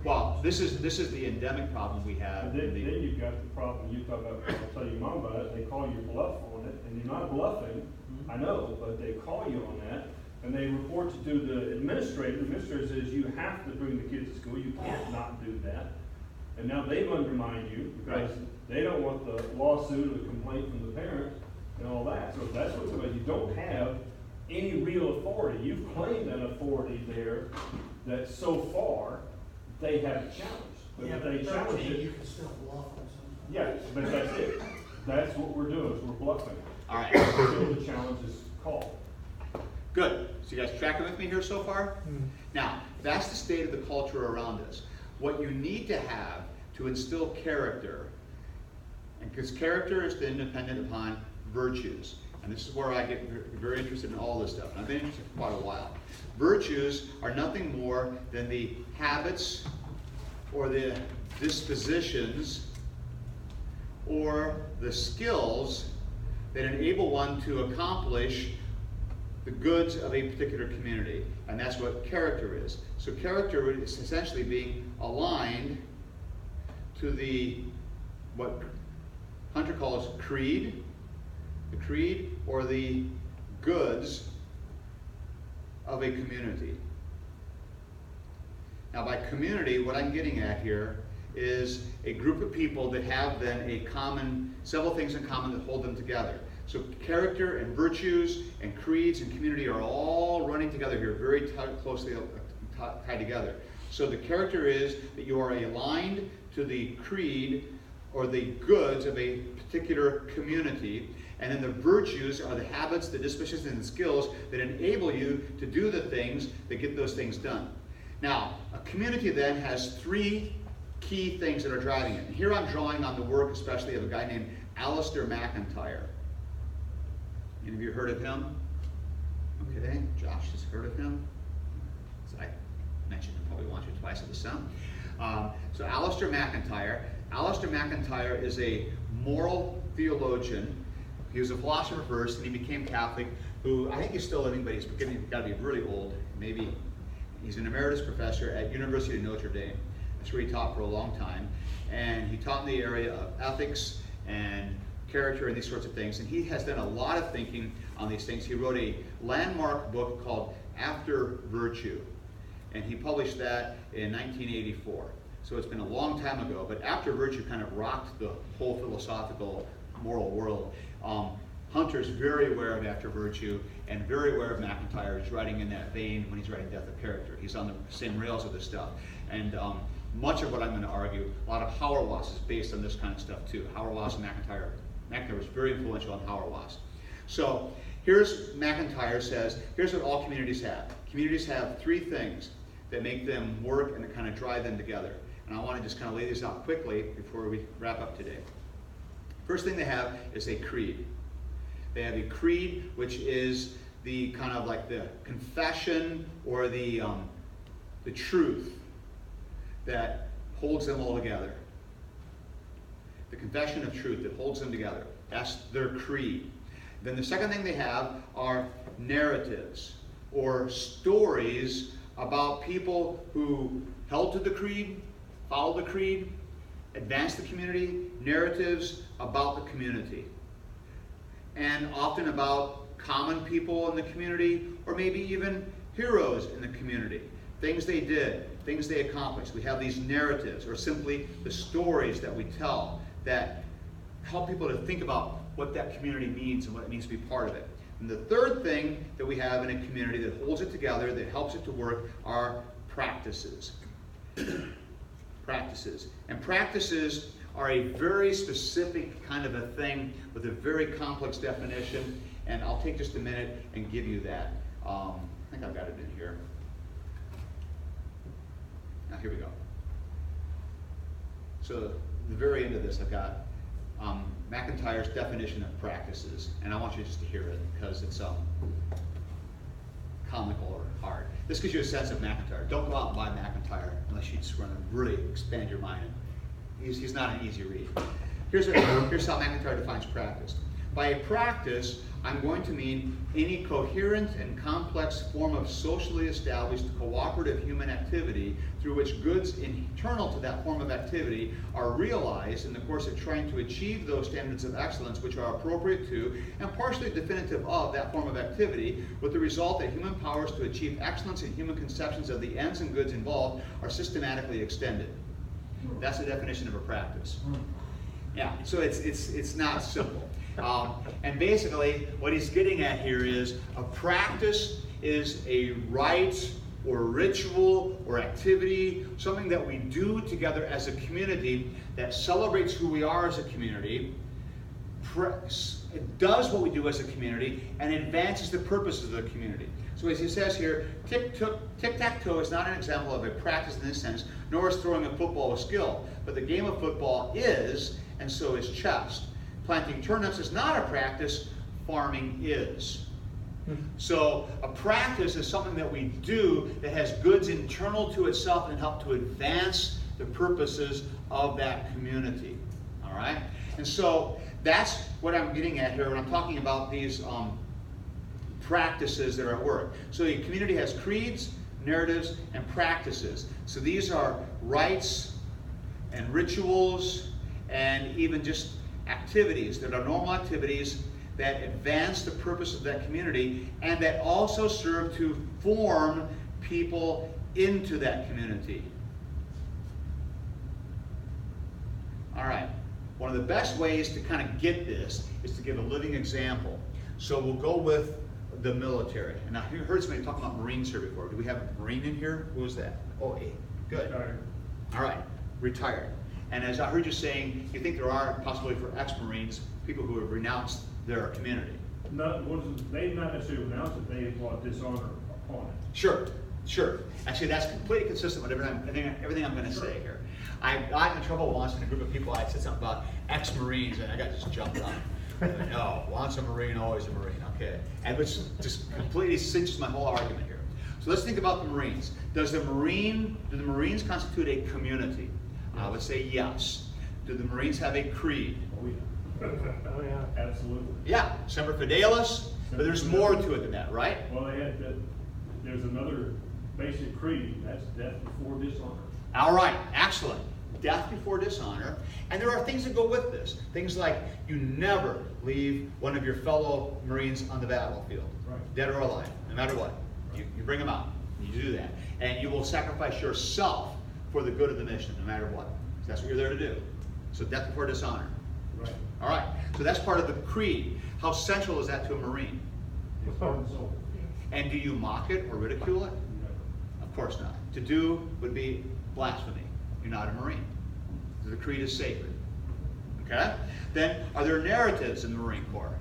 Well, this is the endemic problem we have. And then you've got the problem you talk about, I'll tell your mom about it, they call you bluff on it, and you're not bluffing, I know, but they call you on that, and they report it to the administrator. The administrator says you have to bring the kids to school, you can't not do that. And now they've undermined you, because they don't want the lawsuit or the complaint from the parent and all that. So that's what's about, you don't have any real authority. You've claimed an authority there that so far, they haven't challenged. But Yeah, if they challenge it, you can still bluff them sometimes. yeah, but that's it. That's what we're doing, is we're bluffing. All right. Until the challenge is called. Good. So you guys tracking with me here so far? Now, that's the state of the culture around us. What you need to have to instill character, and because character is then dependent upon virtues, and this is where I get very interested in all this stuff, and I've been interested for quite a while. Virtues are nothing more than the habits or the dispositions or the skills that enable one to accomplish the goods of a particular community. And that's what character is. So character is essentially being aligned to the, what Hunter calls creed, the creed or the goods of a community. Now by community, what I'm getting at here is a group of people that have then a common, several things in common that hold them together. So character and virtues and creeds and community are all running together here, very closely tied together. So the character is that you are aligned to the creed or the goods of a particular community, and then the virtues are the habits, the dispositions, and the skills that enable you to do the things that get those things done. Now, a community then has three key things that are driving it. And here I'm drawing on the work especially of a guy named Alistair McIntyre. Any of you heard of him? Okay, Josh has heard of him. So I mentioned him probably once or twice at the sun. So Alistair McIntyre. Alistair McIntyre is a moral theologian. He was a philosopher first, and he became Catholic, who I think he's still living, but he's got to be really old. Maybe he's an emeritus professor at University of Notre Dame. That's where he taught for a long time. And he taught in the area of ethics and character and these sorts of things. And he has done a lot of thinking on these things. He wrote a landmark book called After Virtue. And he published that in 1984. So it's been a long time ago, but After Virtue kind of rocked the whole philosophical moral world. Hunter's very aware of After Virtue and very aware of McIntyre. He's writing in that vein when he's writing Death of Character. He's on the same rails of this stuff. And much of what I'm going to argue, a lot of Hauerwas is based on this kind of stuff too. Hauerwas and McIntyre. McIntyre was very influential on Hauerwas. So here's McIntyre says, here's what all communities have. Communities have three things that make them work and that kind of drive them together. And I want to just kind of lay this out quickly before we wrap up today. First thing they have is a creed. They have a creed, which is the kind of like the confession or the truth that holds them all together. The confession of truth that holds them together. That's their creed. Then the second thing they have are narratives or stories about people who held to the creed, followed the creed, advanced the community, narratives about the community. And often about common people in the community, or maybe even heroes in the community. Things they did, things they accomplished. We have these narratives, or simply the stories that we tell that help people to think about what that community means and what it means to be part of it. And the third thing that we have in a community that holds it together, that helps it to work, are practices. Practices. And practices are a very specific kind of a thing with a very complex definition, and I'll take just a minute and give you that. I think I've got it in here. Now here we go. So the very end of this I've got McIntyre's definition of practices, and I want you just to hear it because it's comical or hard. This gives you a sense of McIntyre. Don't go out and buy McIntyre unless you just want to really expand your mind. He's not an easy read. here's how McIntyre defines practice. By a practice, I'm going to mean any coherent and complex form of socially established cooperative human activity through which goods internal to that form of activity are realized in the course of trying to achieve those standards of excellence which are appropriate to and partially definitive of that form of activity, with the result that human powers to achieve excellence in human conceptions of the ends and goods involved are systematically extended. That's the definition of a practice. Yeah, so it's not simple. And basically, what he's getting at here is a practice is a rite or ritual or activity, something that we do together as a community that celebrates who we are as a community, it does what we do as a community, and advances the purposes of the community. So as he says here, tic-tac-toe is not an example of a practice in this sense, nor is throwing a football a skill, but the game of football is, and so is chess. Planting turnips is not a practice, farming is. So a practice is something that we do that has goods internal to itself and help to advance the purposes of that community. All right? And so that's what I'm getting at here when I'm talking about these practices that are at work. So the community has creeds, narratives, and practices. So these are rites and rituals and even just activities that are normal activities that advance the purpose of that community and that also serve to form people into that community. All right. One of the best ways to kind of get this is to give a living example. So we'll go with the military. And now you heard somebody talking about Marines here before. Do we have a Marine in here? Who is that? Oh, hey. Good. Retired. All right. Retired. And as I heard you saying, you think there are possibility for ex-Marines, people who have renounced their community. They've not necessarily renounced it, they have brought dishonor upon it. Sure, sure. Actually, that's completely consistent with everything I'm going to say here. I got in trouble once in a group of people. I said something about ex-Marines, and I got just jumped on. No, once a Marine, always a Marine. Okay, and which just completely cinches my whole argument here. So let's think about the Marines. Do the Marines constitute a community? I would say yes. Do the Marines have a creed? Oh, yeah. Oh, yeah. Absolutely. Yeah, Semper Fidelis, but there's more to it than that, right? Well, there's another basic creed, that's death before dishonor. All right, excellent. Death before dishonor. And there are things that go with this. Things like you never leave one of your fellow Marines on the battlefield, Right. dead or alive, no matter what. You bring them out. You do that. And you will sacrifice yourself for the good of the mission, no matter what. That's what you're there to do. So death before dishonor. Right. All right. So that's part of the creed. How central is that to a Marine? It's heart and soul. And do you mock it or ridicule it? Never. Of course not. To do would be blasphemy. You're not a Marine. The creed is sacred. Okay? Then, are there narratives in the Marine Corps?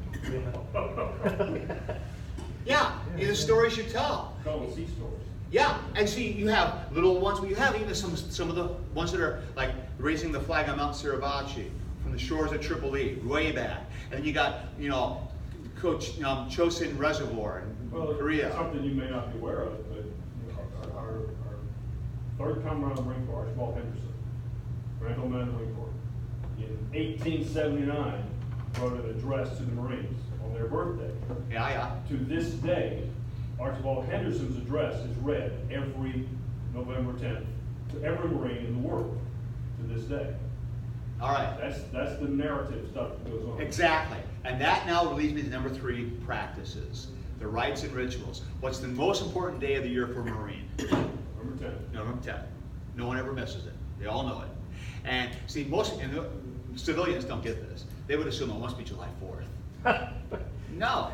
Yeah, the stories you tell. Call them sea stories. Yeah, and see, you have little ones, but you have even some of the ones that are like raising the flag on Mount Suribachi from the shores of Tripoli, way back. And then you got, Coach Chosin Reservoir in Korea. Something you may not be aware of, but our third Commandant of the Marine Corps, Archibald Henderson, Grand Commandant of the Marine Corps, in 1879 wrote an address to the Marines on their birthday. Yeah. To this day, Archibald Henderson's address is read every November 10th to every Marine in the world to this day. All right. That's the narrative stuff that goes on. Exactly. And that now leads me to number 3, practices. The rites and rituals. What's the most important day of the year for a Marine? November 10th. November 10th. No one ever misses it. They all know it. And see, most civilians don't get this. They would assume it must be July 4th. No.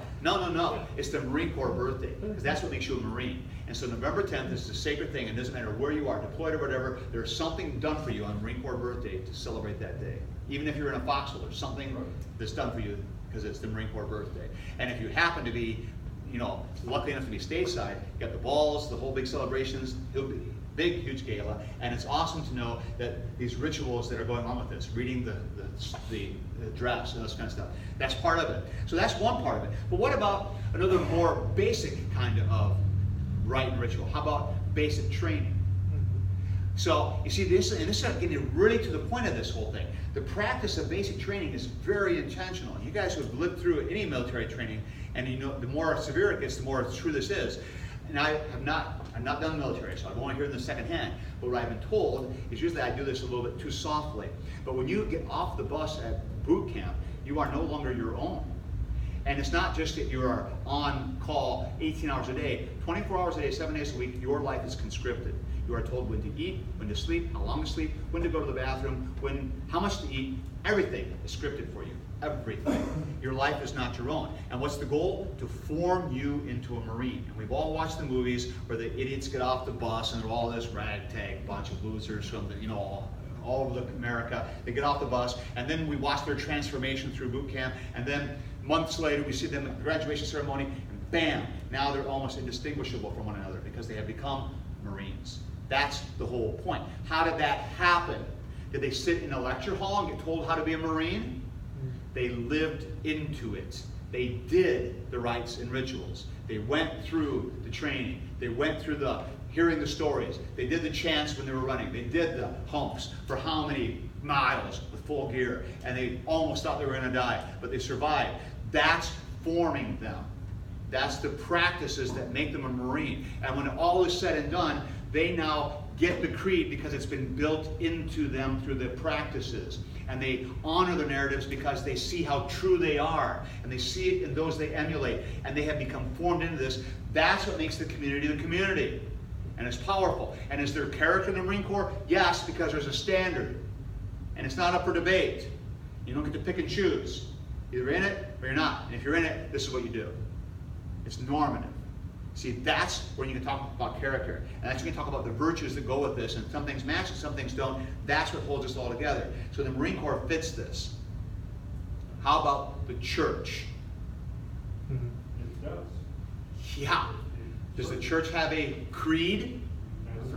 It's the Marine Corps birthday, because that's what makes you a Marine. And so November 10th is a sacred thing. It doesn't matter where you are, deployed or whatever, there's something done for you on Marine Corps birthday to celebrate that day. Even if you're in a foxhole, there's something that's done for you because it's the Marine Corps birthday. And if you happen to be, lucky enough to be stateside, you got the balls, the whole big celebrations, it'll be big, huge gala, and it's awesome to know that these rituals that are going on with this, reading the dress and this kind of stuff, that's part of it. So that's one part of it. But what about another more basic kind of rite and ritual? How about basic training? So, you see, this is getting really to the point of this whole thing. The practice of basic training is very intentional. You guys who have lived through any military training, and you know, the more severe it gets, the more true this is. And I've not done military, so I won't hear it in the second hand. But what I've been told is usually I do this a little bit too softly. But when you get off the bus at boot camp, you are no longer your own. And it's not just that you are on call 18 hours a day, 24 hours a day, 7 days a week. Your life is conscripted. You are told when to eat, when to sleep, how long to sleep, when to go to the bathroom, how much to eat. Everything is scripted for you. Everything. Your life is not your own. And what's the goal? To form you into a Marine. And we've all watched the movies where the idiots get off the bus and they're all this ragtag bunch of losers from the, all over America. They get off the bus, and then we watch their transformation through boot camp, and then months later we see them at the graduation ceremony, and bam, now they're almost indistinguishable from one another because they have become Marines. That's the whole point. How did that happen? Did they sit in a lecture hall and get told how to be a Marine? They lived into it. They did the rites and rituals. They went through the training. They went through the hearing the stories. They did the chants when they were running. They did the humps for how many miles with full gear. And they almost thought they were going to die, but they survived. That's forming them. That's the practices that make them a Marine. And when all is said and done, they now get the creed because it's been built into them through the practices. And they honor the narratives because they see how true they are. And they see it in those they emulate. And they have become formed into this. That's what makes the community. And it's powerful. And is there character in the Marine Corps? Yes, because there's a standard. And it's not up for debate. You don't get to pick and choose. You're in it or you're not. And if you're in it, this is what you do. It's normative. See, that's where you can talk about character. And that's when you can talk about the virtues that go with this. And some things match and some things don't. That's what holds us all together. So the Marine Corps fits this. How about the church? It does. Yeah. Does the church have a creed?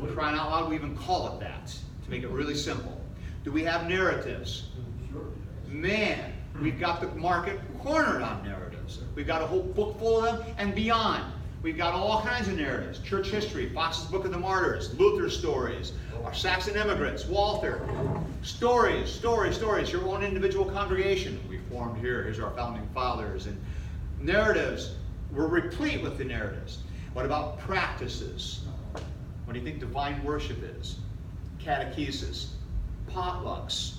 For crying out loud, we even call it that, to make it really simple. Do we have narratives? Sure. Man, we've got the market cornered on narratives. We've got a whole book full of them and beyond. We've got all kinds of narratives. Church history, Fox's Book of the Martyrs, Luther's stories, our Saxon immigrants, Walther. Stories. Your own individual congregation. We formed here. Here's our founding fathers. And narratives, we're replete with the narratives. What about practices? What do you think divine worship is? Catechesis, potlucks,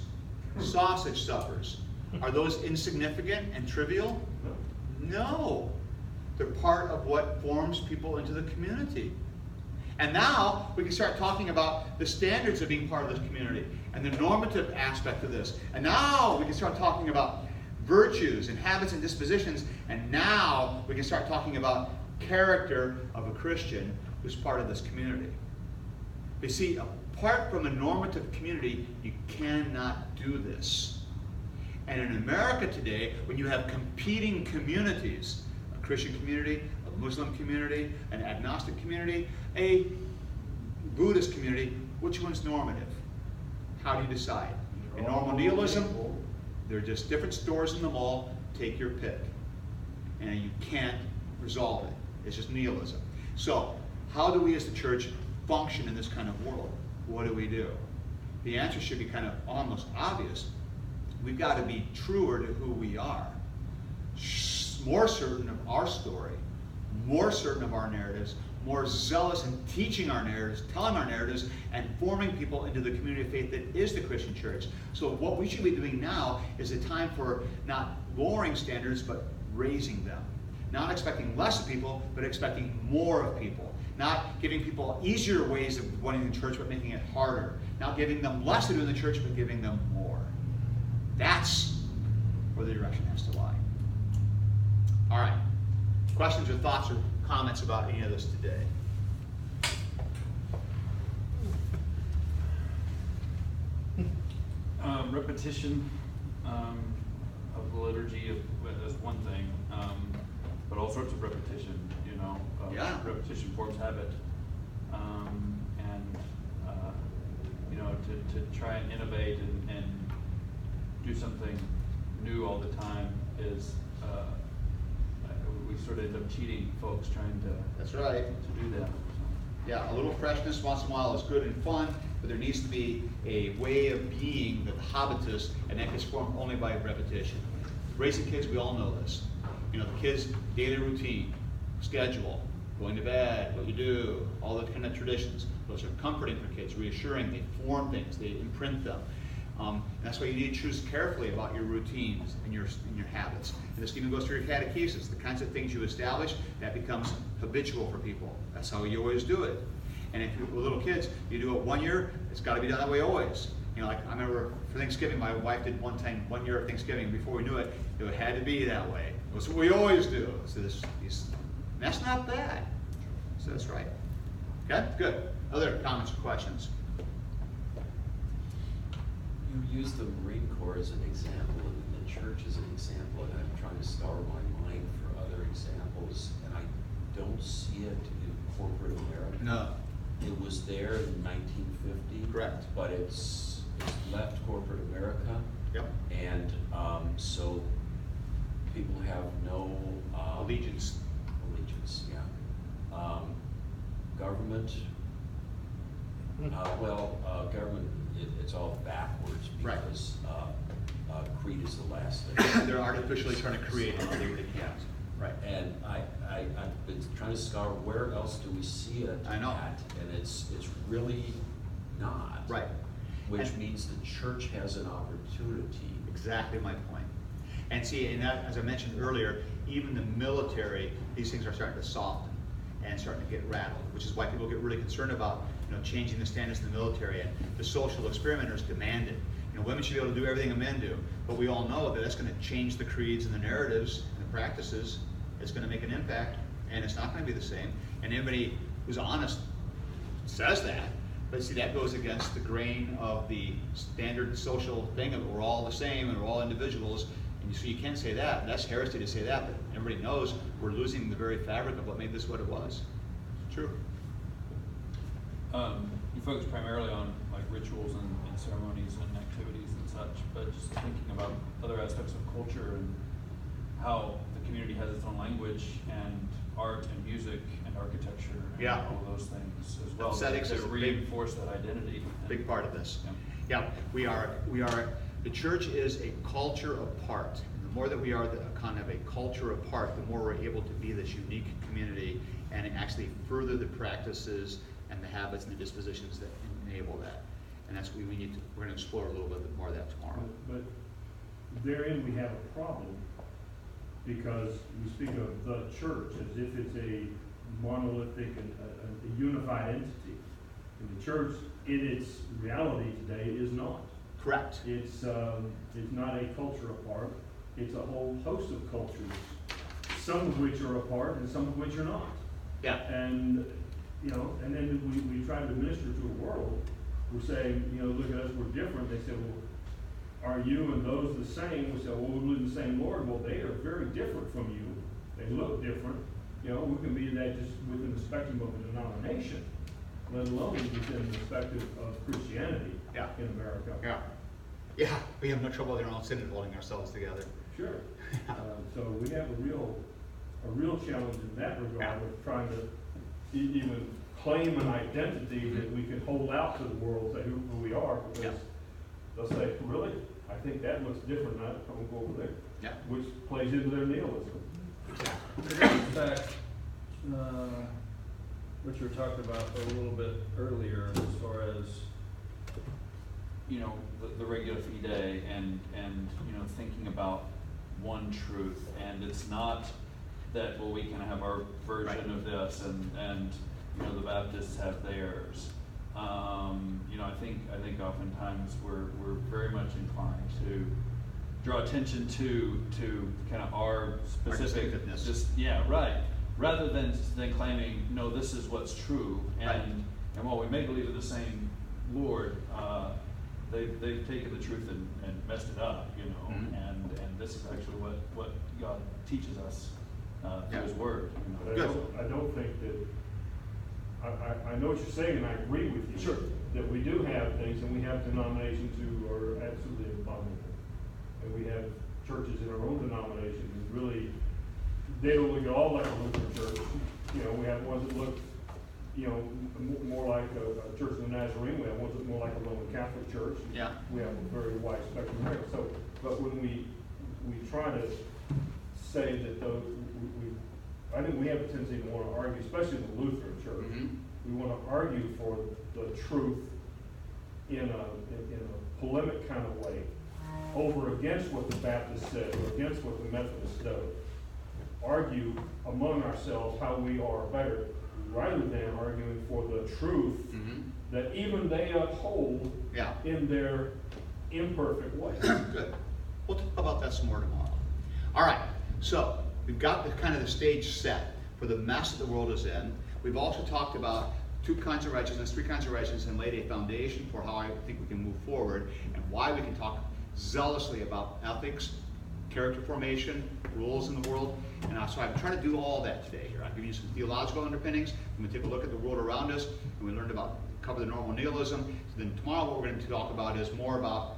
sausage suppers. Are those insignificant and trivial? No. They're part of what forms people into the community. And now we can start talking about the standards of being part of this community and the normative aspect of this. And now we can start talking about virtues and habits and dispositions. And now we can start talking about character of a Christian who's part of this community. But see, apart from a normative community, you cannot do this. And in America today, when you have competing communities, a Christian community, a Muslim community, an agnostic community, a Buddhist community, which one's normative? How do you decide? In normal nihilism, they're just different stores in the mall, take your pick. And you can't resolve it. It's just nihilism. So, how do we as the church function in this kind of world? What do we do? The answer should be kind of almost obvious. We've got to be truer to who we are. More certain of our story, more certain of our narratives, more zealous in teaching our narratives, telling our narratives, and forming people into the community of faith that is the Christian church. So what we should be doing now is a time for not lowering standards, but raising them. Not expecting less of people, but expecting more of people. Not giving people easier ways of going to church, but making it harder. Not giving them less to do in the church, but giving them more. That's where the direction has to lie. All right. Questions or thoughts or comments about any of this today? Repetition of the liturgy is one thing, but all sorts of repetition, Yeah. Repetition forms habit, and to try and innovate and do something new all the time is we sort of end up cheating folks trying to That's right. do that. Yeah, a little freshness once in a while is good and fun, but there needs to be a way of being, the habitus, and that gets formed only by repetition. Raising kids, we all know this. You know, the kids' daily routine, schedule, going to bed, what you do, all the kind of traditions. Those are comforting for kids, reassuring, they form things, they imprint them. That's why you need to choose carefully about your routines and your habits. And this even goes to your catechesis. The kinds of things you establish, that becomes habitual for people. That's how you always do it. And if you're with little kids, you do it 1 year, it's got to be done that way always. You know, like I remember for Thanksgiving, my wife did 1 year of Thanksgiving. Before we knew it, it had to be that way. It was what we always do. So that's not bad. So that's right. Okay, good. Other comments or questions? You use the Marine Corps as an example and the church as an example, and I'm trying to scour my mind for other examples, and I don't see it in corporate America. No. It was there in 1950. Correct. But it's left corporate America. Yep. And so people have no Allegiance. Allegiance, yeah. Government. Government, it's all backwards Right. because creed is the last thing. They're artificially trying to create it, they can't. Right. And I've been trying to scour where else do we see it I know. at, and it's really not. Right. Which And- means the church has an opportunity. Exactly my point. And see, and that, as I mentioned earlier, even the military, these things are starting to soften and starting to get rattled, which is why people get really concerned about, changing the standards in the military, and the social experimenters demand it. Women should be able to do everything that men do, but we all know that that's going to change the creeds and the narratives and the practices. It's going to make an impact, and it's not going to be the same. And anybody who's honest says that, but see, that goes against the grain of the standard social thing of we're all the same and we're all individuals. And so you can't say that. That's heresy to say that, but everybody knows we're losing the very fabric of what made this what it was. It's true. You focus primarily on like rituals and ceremonies and activities and such, but just thinking about other aspects of culture and how the community has its own language and art and music and architecture and Yeah. all of those things as well. Aesthetics is to a reinforce that identity. Big part of this. Yeah. Yeah, we are, the church is a culture apart. The more that we are kind of a culture apart, the more we're able to be this unique community and actually further the practices and the habits and the dispositions that enable that. And that's what we're going to explore a little bit more of that tomorrow. But therein we have a problem, because we speak of the church as if it's a monolithic and a unified entity. And the church, in its reality today, is not. Correct. It's not a culture apart. It's a whole host of cultures, some of which are apart and some of which are not. Yeah. And and then we try to minister to a world. We're saying, look at us, we're different. They say, well, are you and those the same? We say, well, we believe in the same Lord. Well, they are very different from you. They look different. We can be that just within the spectrum of a denomination, let alone within the spectrum of Christianity in America. Yeah. Yeah, we have no trouble with our own sin and holding ourselves together. Sure. So we have a real challenge in that regard of trying to even claim an identity that we can hold out to the world, say who we are, because they'll say, really? I think that looks different, I'm going to go over there. Yeah. Which plays into their nihilism. In fact, what you were talking about a little bit earlier, as far as the regular fide and thinking about one truth, and it's not that we can have our version of this and the Baptists have theirs. I think oftentimes we're very much inclined to draw attention to kind of our specific, rather than claiming, no, this is what's true, and while we may believe in the same Lord, they've taken the truth and messed it up, and this is actually what God teaches us through His Word. But I don't think that, I know what you're saying, and I agree with you. Sure. That we do have things, and we have denominations who are absolutely abominable. And we have churches in our own denominations who really, they don't look at all like a Lutheran church. We have ones that look, you know, more like a Church of the Nazarene, we have one's more like a Roman Catholic church. Yeah. We have a very wide spectrum there, so, but when we try to say that I think we have a tendency to want to argue, especially in the Lutheran church. Mhm. We want to argue for the truth in a polemic kind of way, over against what the Baptist said, or against what the Methodist does. Argue among ourselves how we are better, rather than arguing for the truth Mhm. that even they uphold Yeah. in their imperfect way. Good. We'll talk about that some more tomorrow. All right, so we've got the kind of the stage set for the mess that the world is in. We've also talked about 2 kinds of righteousness, 3 kinds of righteousness, and laid a foundation for how I think we can move forward, and why we can talk zealously about ethics, character formation, rules in the world. And so I'm trying to do all that today here. I've given you some theological underpinnings. I'm going to take a look at the world around us, and we learned about, cover the normal nihilism. So then tomorrow what we're going to talk about is more about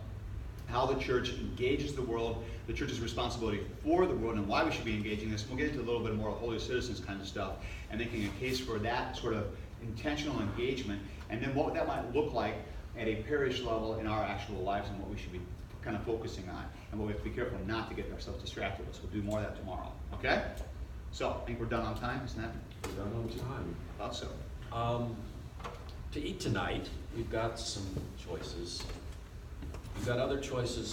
how the church engages the world, the church's responsibility for the world, and why we should be engaging this. We'll get into a little bit more holy citizens kind of stuff, and making a case for that sort of intentional engagement, and then what that might look like at a parish level in our actual lives, and what we should be kind of focusing on, and what we have to be careful not to get ourselves distracted with. So we'll do more of that tomorrow, okay? So I think we're done on time, isn't that? We're done on time. Thought so. To eat tonight, we've got some choices. We've got other choices